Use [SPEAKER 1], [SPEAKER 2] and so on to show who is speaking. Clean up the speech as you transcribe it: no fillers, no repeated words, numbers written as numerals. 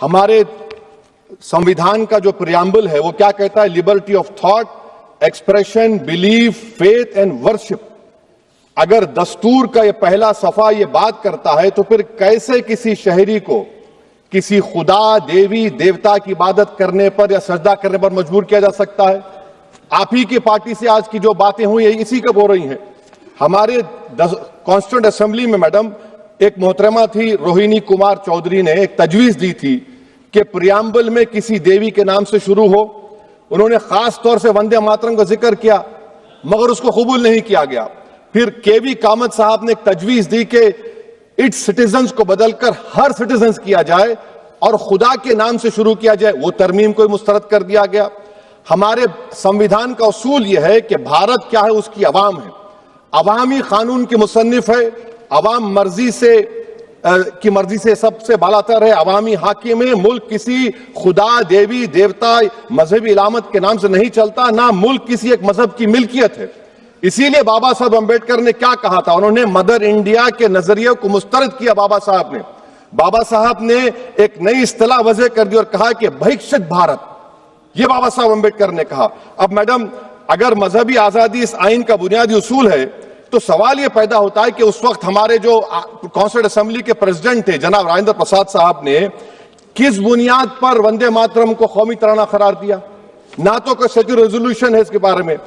[SPEAKER 1] हमारे संविधान का जो प्रियम्बल है वो क्या कहता है? Liberty of thought, expression, belief, faith and worship. अगर दस्तूर का ये पहला सफा ये बात करता है तो फिर कैसे किसी शहरी को किसी खुदा, देवी, देवता की इबादत करने पर या सजदा करने पर मजबूर किया जा सकता है? आप ही की पार्टी से आज की जो बातें हुई है इसी कब हो रही हैं। हमारे कॉन्स्टिट्यूएंट असेंबली में मैडम एक मोहतरमा थी रोहिणी कुमार चौधरी ने एक तजवीज दी थी कि प्रियम्बल में किसी देवी के नाम से शुरू हो। उन्होंने खास तौर से वंदे मातरम का जिक्र किया मगर उसको कबूल नहीं किया गया। फिर केवी कामत साहब ने एक तजवीज दी कि इट्स सिटीजन्स को बदलकर हर सिटीजन्स किया जाए और खुदा के नाम से शुरू किया जाए, वो तरमीम को मुस्तरद कर दिया गया। हमारे संविधान का उसूल यह है कि भारत क्या है, उसकी अवाम है, अवामी कानून के मुसन्निफ है, अवाम मर्जी से सबसे बालातर है, अवामी हाकिम है। मुल्क किसी खुदा, देवी, देवता, मजहबी इलामत के नाम से नहीं चलता, ना मुल्क किसी एक मजहब की मिल्कियत है। इसीलिए बाबा साहब अंबेडकर ने क्या कहा था? उन्होंने मदर इंडिया के नजरिए को मुस्तरद किया। बाबा साहब ने एक नई इस्तिलाह वजह कर दी और कहा कि भिक्षुक भारत, यह बाबा साहब अंबेडकर ने कहा। अब मैडम अगर मजहबी आजादी इस आइन का बुनियादी उसूल है तो सवाल यह पैदा होता है कि उस वक्त हमारे जो कॉन्स्टिट्यूएंट असेंबली के प्रेसिडेंट थे जनाब राजेंद्र प्रसाद साहब ने किस बुनियाद पर वंदे मातरम को कौमी तराना करार दिया? ना तो कोई सेक्युलर रेजोल्यूशन है इसके बारे में,